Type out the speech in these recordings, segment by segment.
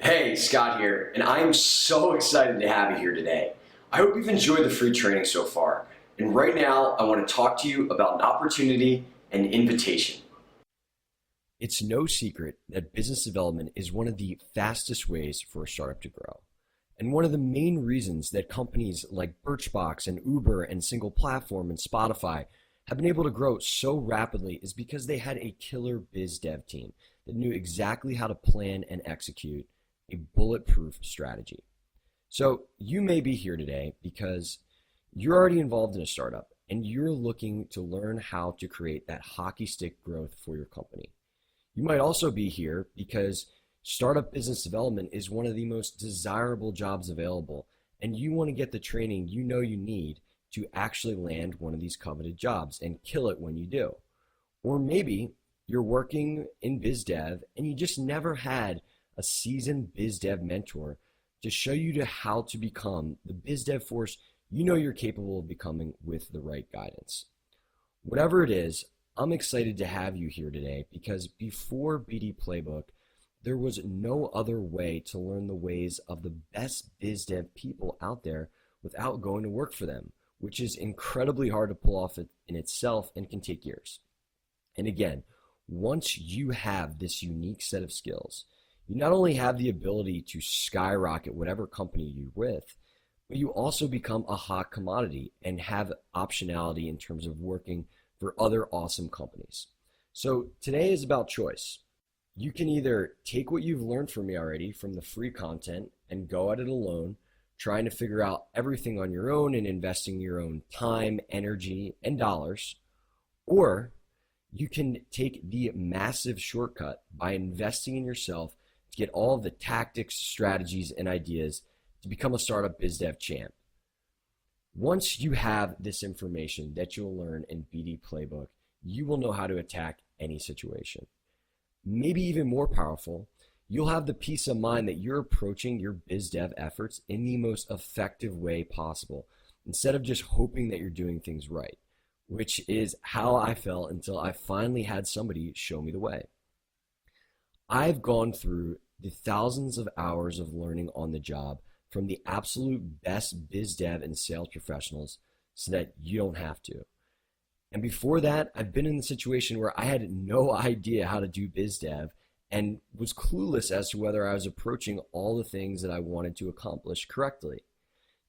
Hey, Scott here, and I am so excited to have you here today. I hope you've enjoyed the free training so far, and right now I want to talk to you about an opportunity and invitation. It's no secret that business development is one of the fastest ways for a startup to grow. And one of the main reasons that companies like Birchbox and Uber and Single Platform and Spotify have been able to grow so rapidly is because they had a killer biz dev team that knew exactly how to plan and execute a bulletproof strategy. So you may be here today because you're already involved in a startup and you're looking to learn how to create that hockey stick growth for your company. You might also be here because startup business development is one of the most desirable jobs available, and you want to get the training you know you need to actually land one of these coveted jobs and kill it when you do. Or maybe you're working in biz dev and you just never had a seasoned biz dev mentor to show you how to become the biz dev force you know you're capable of becoming with the right guidance. Whatever it is, I'm excited to have you here today because before BD Playbook, there was no other way to learn the ways of the best biz dev people out there without going to work for them, which is incredibly hard to pull off in itself and can take years. And again, once you have this unique set of skills, you not only have the ability to skyrocket whatever company you're with, but you also become a hot commodity and have optionality in terms of working for other awesome companies. So today is about choice. You can either take what you've learned from me already from the free content and go at it alone, trying to figure out everything on your own and investing your own time, energy, and dollars, or you can take the massive shortcut by investing in yourself to get all of the tactics, strategies, and ideas to become a startup biz dev champ. Once you have this information that you'll learn in BD Playbook, you will know how to attack any situation. Maybe even more powerful, you'll have the peace of mind that you're approaching your biz dev efforts in the most effective way possible, instead of just hoping that you're doing things right, which is how I felt until I finally had somebody show me the way. I've gone through the thousands of hours of learning on the job from the absolute best biz dev and sales professionals so that you don't have to. And before that, I've been in the situation where I had no idea how to do biz dev and was clueless as to whether I was approaching all the things that I wanted to accomplish correctly.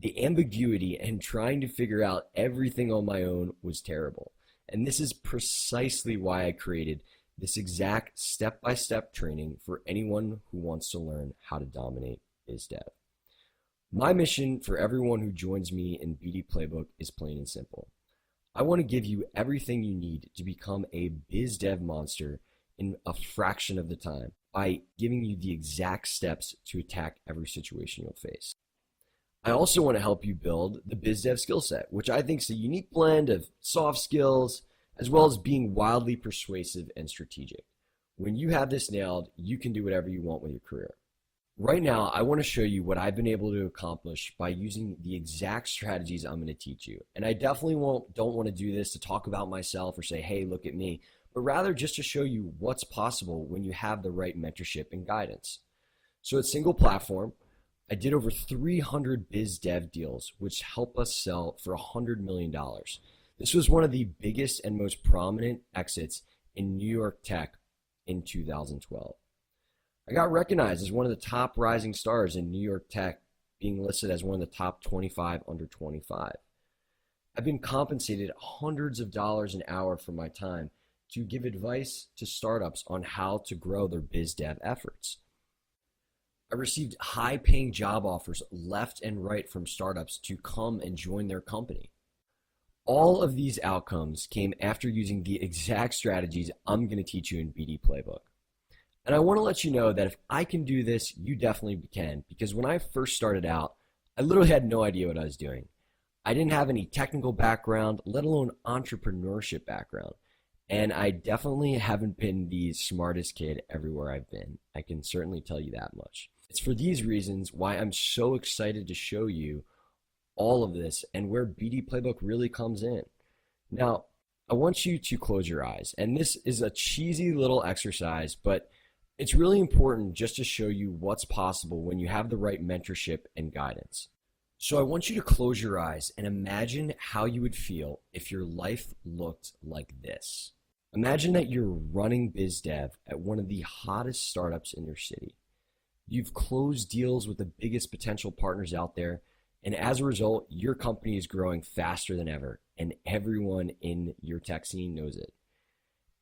The ambiguity and trying to figure out everything on my own was terrible. And this is precisely why I created this exact step-by-step training for anyone who wants to learn how to dominate biz dev. My mission for everyone who joins me in BD Playbook is plain and simple. I want to give you everything you need to become a biz dev monster in a fraction of the time by giving you the exact steps to attack every situation you'll face. I also want to help you build the biz dev skill set, which I think is a unique blend of soft skills as well as being wildly persuasive and strategic. When you have this nailed, you can do whatever you want with your career. Right now, I want to show you what I've been able to accomplish by using the exact strategies I'm going to teach you. And I definitely don't want to do this to talk about myself or say, hey, look at me, but rather just to show you what's possible when you have the right mentorship and guidance. So at Single Platform, I did over 300 biz dev deals, which helped us sell for $100 million. This was one of the biggest and most prominent exits in New York tech in 2012. I got recognized as one of the top rising stars in New York tech, being listed as one of the top 25 under 25. I've been compensated hundreds of dollars an hour for my time to give advice to startups on how to grow their biz dev efforts. I received high-paying job offers left and right from startups to come and join their company. All of these outcomes came after using the exact strategies I'm going to teach you in BD Playbook. And I want to let you know that if I can do this, you definitely can, because when I first started out, I literally had no idea what I was doing. I didn't have any technical background, let alone entrepreneurship background. And I definitely haven't been the smartest kid everywhere I've been. I can certainly tell you that much. It's for these reasons why I'm so excited to show you all of this and where BD Playbook really comes in. Now, I want you to close your eyes. And this is a cheesy little exercise, but It's really important just to show you what's possible when you have the right mentorship and guidance. So I want you to close your eyes and imagine how you would feel if your life looked like this. Imagine that you're running biz dev at one of the hottest startups in your city. You've closed deals with the biggest potential partners out there, and as a result, your company is growing faster than ever, and everyone in your tech scene knows it.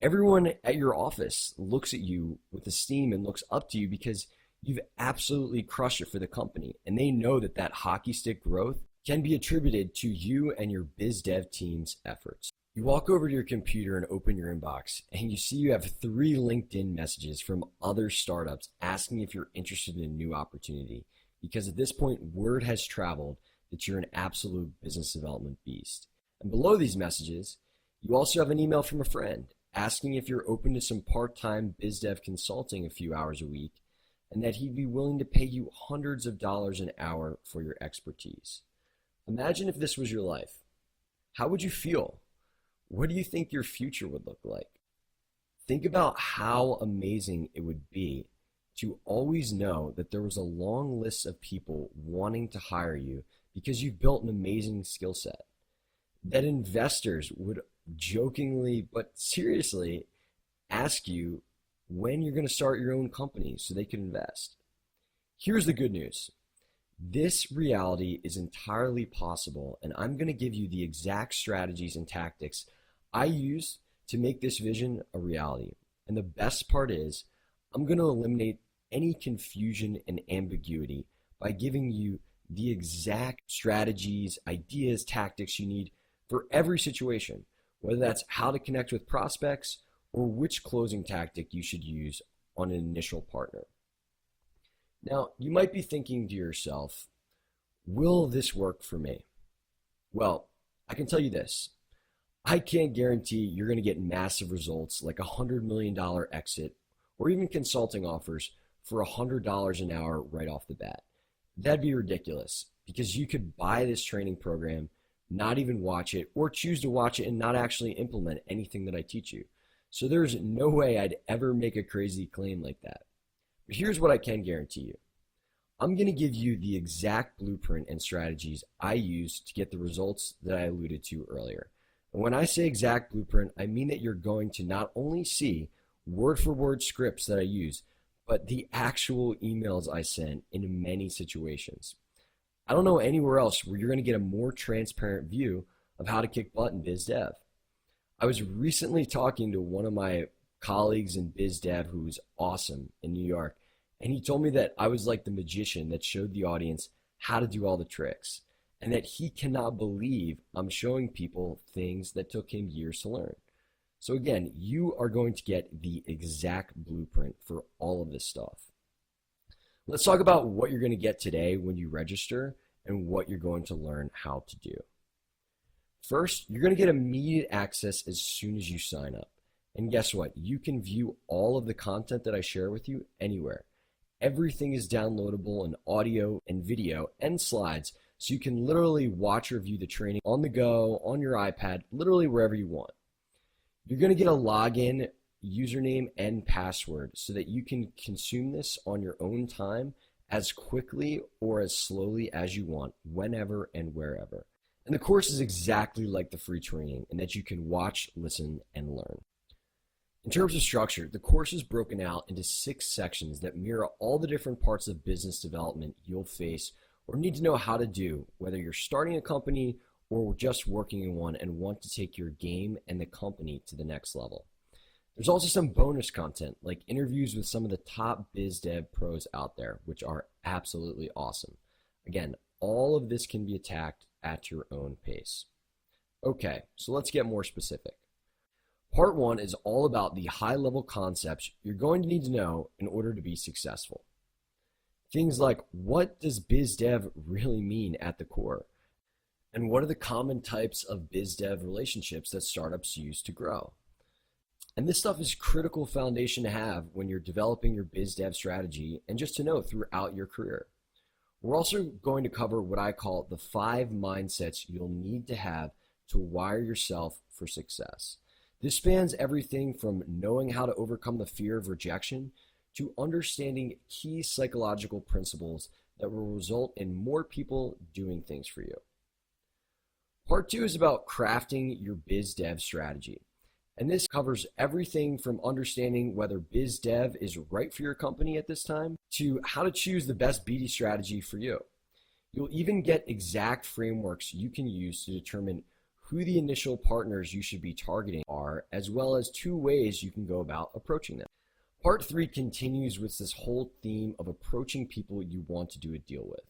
Everyone at your office looks at you with esteem and looks up to you because you've absolutely crushed it for the company, and they know that that hockey stick growth can be attributed to you and your biz dev team's efforts. You walk over to your computer and open your inbox, and you see you have 3 LinkedIn messages from other startups asking if you're interested in a new opportunity, because at this point, word has traveled that you're an absolute business development beast. And below these messages, you also have an email from a friend asking if you're open to some part-time biz dev consulting a few hours a week, and that he'd be willing to pay you hundreds of dollars an hour for your expertise. Imagine if this was your life. How would you feel? What do you think your future would look like? Think about how amazing it would be to always know that there was a long list of people wanting to hire you because you've built an amazing skill set. That investors would jokingly but seriously ask you when you're going to start your own company so they can invest. Here's the good news. This reality is entirely possible, and I'm going to give you the exact strategies and tactics I use to make this vision a reality. And the best part is, I'm going to eliminate any confusion and ambiguity by giving you the exact strategies, ideas, tactics you need for every situation, whether that's how to connect with prospects or which closing tactic you should use on an initial partner. Now, you might be thinking to yourself, will this work for me? Well, I can tell you this. I can't guarantee you're going to get massive results like a $100 million exit or even consulting offers for $100 an hour right off the bat. That'd be ridiculous because you could buy this training program, not even watch it, or choose to watch it and not actually implement anything that I teach you. So there's no way I'd ever make a crazy claim like that. But here's what I can guarantee you. I'm going to give you the exact blueprint and strategies I use to get the results that I alluded to earlier. And when I say exact blueprint, I mean that you're going to not only see word for word scripts that I use, but the actual emails I send in many situations. I don't know anywhere else where you're going to get a more transparent view of how to kick butt in biz dev. I was recently talking to one of my colleagues in biz dev who's awesome in New York, and he told me that I was like the magician that showed the audience how to do all the tricks, and that he cannot believe I'm showing people things that took him years to learn. So again, you are going to get the exact blueprint for all of this stuff. Let's talk about what you're going to get today when you register and what you're going to learn how to do. First, you're going to get immediate access as soon as you sign up. And guess what? You can view all of the content that I share with you anywhere. Everything is downloadable in audio and video and slides, so you can literally watch or view the training on the go, on your iPad, literally wherever you want. You're going to get a login, username, and password so that you can consume this on your own time as quickly or as slowly as you want, whenever and wherever. And the course is exactly like the free training in that you can watch, listen, and learn. In terms of structure, the course is broken out into 6 sections that mirror all the different parts of business development you'll face or need to know how to do, whether you're starting a company or just working in one and want to take your game and the company to the next level. There's also some bonus content like interviews with some of the top biz dev pros out there, which are absolutely awesome. Again, all of this can be attacked at your own pace. Okay, so let's get more specific. Part 1 is all about the high-level concepts you're going to need to know in order to be successful. Things like, what does biz dev really mean at the core? And what are the common types of biz dev relationships that startups use to grow? And this stuff is critical foundation to have when you're developing your biz dev strategy and just to know throughout your career. We're also going to cover what I call the 5 mindsets you'll need to have to wire yourself for success. This spans everything from knowing how to overcome the fear of rejection to understanding key psychological principles that will result in more people doing things for you. Part 2 is about crafting your biz dev strategy. And this covers everything from understanding whether biz dev is right for your company at this time to how to choose the best BD strategy for you. You'll even get exact frameworks you can use to determine who the initial partners you should be targeting are, as well as 2 ways you can go about approaching them. Part 3 continues with this whole theme of approaching people you want to do a deal with.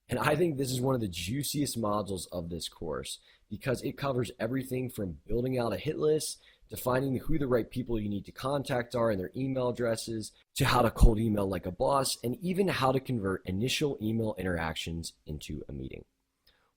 And I think this is one of the juiciest modules of this course because it covers everything from building out a hit list to finding who the right people you need to contact are and their email addresses, to how to cold email like a boss, and even how to convert initial email interactions into a meeting.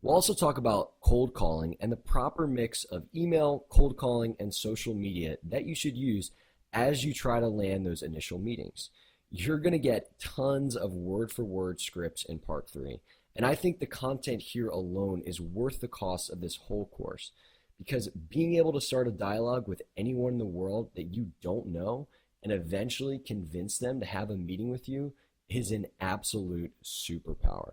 We'll also talk about cold calling and the proper mix of email, cold calling, and social media that you should use as you try to land those initial meetings. You're going to get tons of word-for-word scripts in part 3, and I think the content here alone is worth the cost of this whole course, because being able to start a dialogue with anyone in the world that you don't know and eventually convince them to have a meeting with you is an absolute superpower.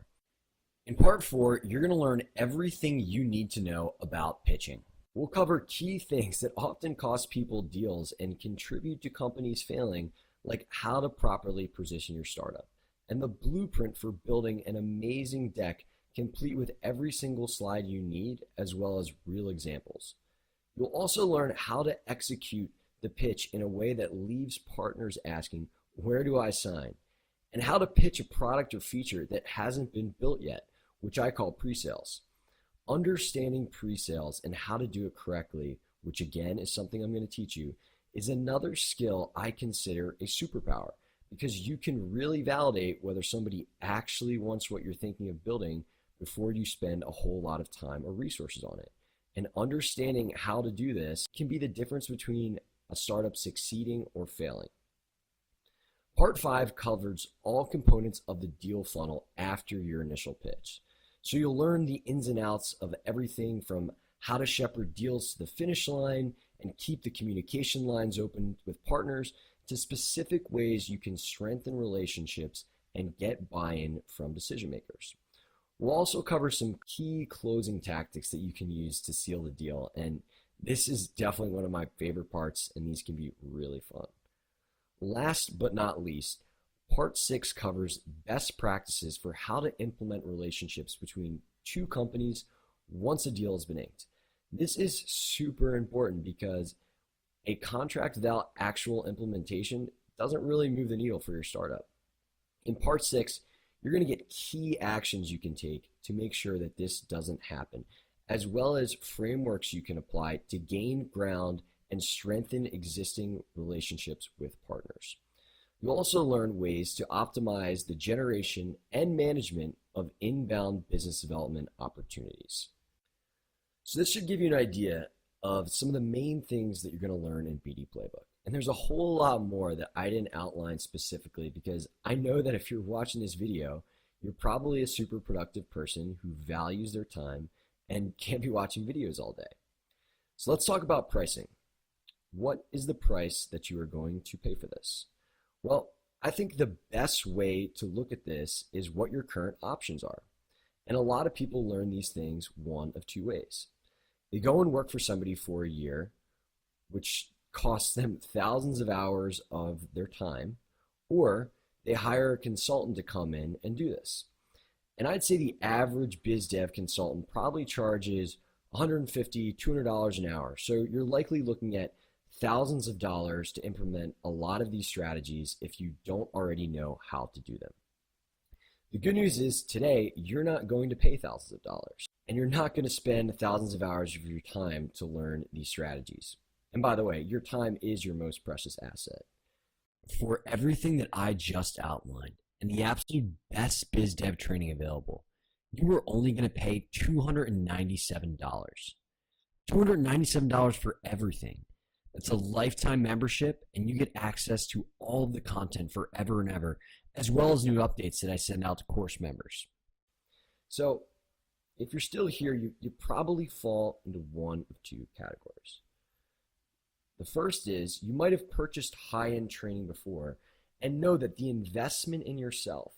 In part 4, you're going to learn everything you need to know about pitching. We'll cover key things that often cost people deals and contribute to companies failing, like how to properly position your startup, and the blueprint for building an amazing deck complete with every single slide you need, as well as real examples. You'll also learn how to execute the pitch in a way that leaves partners asking, where do I sign? And how to pitch a product or feature that hasn't been built yet, which I call pre-sales. Understanding pre-sales and how to do it correctly, which again is something I'm going to teach you, is another skill I consider a superpower, because you can really validate whether somebody actually wants what you're thinking of building before you spend a whole lot of time or resources on it. And understanding how to do this can be the difference between a startup succeeding or failing. Part 5 covers all components of the deal funnel after your initial pitch. So you'll learn the ins and outs of everything from how to shepherd deals to the finish line and keep the communication lines open with partners, to specific ways you can strengthen relationships and get buy-in from decision makers. We'll also cover some key closing tactics that you can use to seal the deal, and this is definitely one of my favorite parts, and these can be really fun. Last but not least, Part 6 covers best practices for how to implement relationships between 2 companies once a deal has been inked. This is super important because a contract without actual implementation doesn't really move the needle for your startup. In Part 6, you're going to get key actions you can take to make sure that this doesn't happen, as well as frameworks you can apply to gain ground and strengthen existing relationships with partners. You'll also learn ways to optimize the generation and management of inbound business development opportunities. So this should give you an idea of some of the main things that you're going to learn in BD Playbook. And there's a whole lot more that I didn't outline specifically, because I know that if you're watching this video, you're probably a super productive person who values their time and can't be watching videos all day. So let's talk about pricing. What is the price that you are going to pay for this? Well, I think the best way to look at this is what your current options are. And a lot of people learn these things one of 2 ways. They go and work for somebody for a year, which costs them thousands of hours of their time, or they hire a consultant to come in and do this. And I'd say the average biz dev consultant probably charges $150, $200 an hour. So you're likely looking at thousands of dollars to implement a lot of these strategies if you don't already know how to do them. The good news is today, you're not going to pay thousands of dollars, and you're not going to spend thousands of hours of your time to learn these strategies. And by the way, your time is your most precious asset. For everything that I just outlined and the absolute best biz dev training available, you are only going to pay $297. $297 for everything. It's a lifetime membership, and you get access to all of the content forever and ever, as well as new updates that I send out to course members. So if you're still here, you probably fall into one of 2 categories. The first is you might have purchased high-end training before, And know that the investment in yourself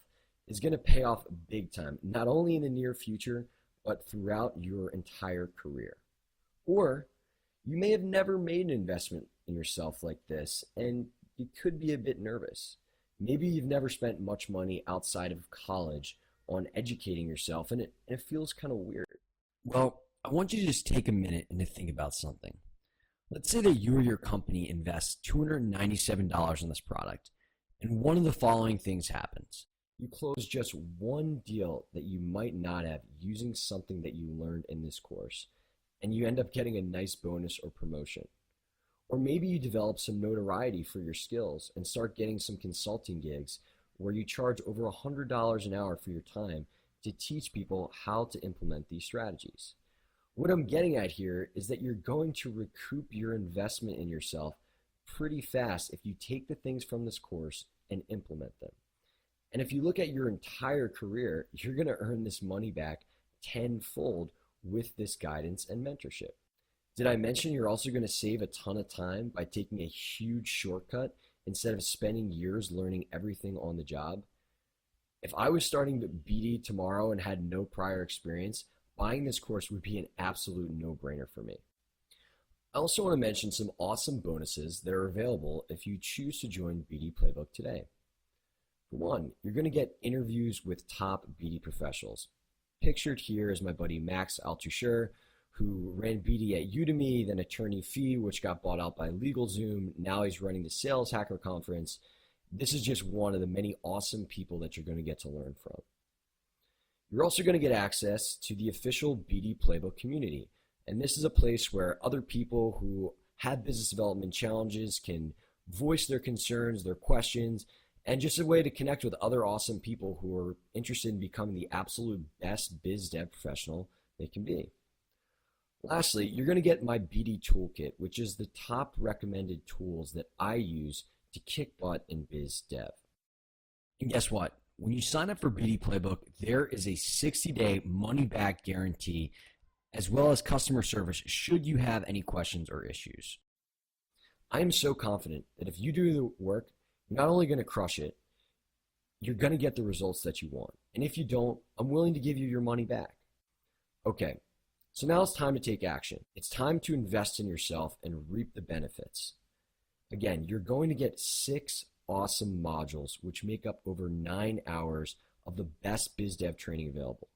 is going to pay off big time, not only in the near future, but throughout your entire career. Or you may have never made an investment in yourself like this, and you could be a bit nervous. Maybe you've never spent much money outside of college on educating yourself, and it feels kind of weird. Well, I want you to just take a minute and to think about something. Let's say that you or your company invests $297 in this product, and one of the following things happens. You close just one deal that you might not have using something that you learned in this course, and you end up getting a nice bonus or promotion. Or maybe you develop some notoriety for your skills and start getting some consulting gigs where you charge over $100 an hour for your time to teach people how to implement these strategies. What I'm getting at here is that you're going to recoup your investment in yourself pretty fast if you take the things from this course and implement them. And if you look at your entire career, you're going to earn this money back tenfold with this guidance and mentorship. Did I mention you're also going to save a ton of time by taking a huge shortcut instead of spending years learning everything on the job? If I was starting BD tomorrow and had no prior experience, buying this course would be an absolute no-brainer for me. I also want to mention some awesome bonuses that are available if you choose to join BD Playbook today. For one, you're going to get interviews with top BD professionals. Pictured here is my buddy Max Altucher, who ran BD at Udemy, then Attorney Fee, which got bought out by LegalZoom. Now he's running the Sales Hacker Conference. This is just one of the many awesome people that you're going to get to learn from. You're also going to get access to the official BD Playbook community. And this is a place where other people who have business development challenges can voice their concerns, their questions, and just a way to connect with other awesome people who are interested in becoming the absolute best biz dev professional they can be. Lastly, you're going to get my BD Toolkit, which is the top recommended tools that I use to kick butt in biz dev. And guess what? When you sign up for BD Playbook, there is a 60-day money-back guarantee, as well as customer service should you have any questions or issues. I am so confident that if you do the work, you're not only going to crush it, you're going to get the results that you want. And if you don't, I'm willing to give you your money back. Okay. So now it's time to take action. It's time to invest in yourself and reap the benefits. Again, you're going to get 6 awesome modules, which make up over 9 hours of the best biz dev training available.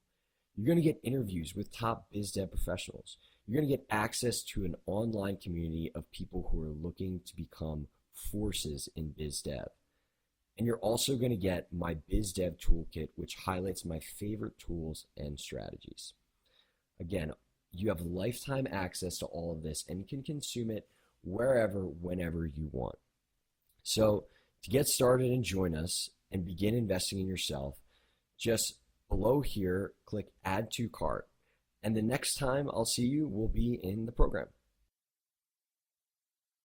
You're going to get interviews with top biz dev professionals. You're going to get access to an online community of people who are looking to become forces in biz dev. And you're also going to get my biz dev toolkit, which highlights my favorite tools and strategies. Again, you have lifetime access to all of this and can consume it wherever, whenever you want. So to get started and join us and begin investing in yourself, just below here, click Add to Cart. And the next time I'll see you will be in the program.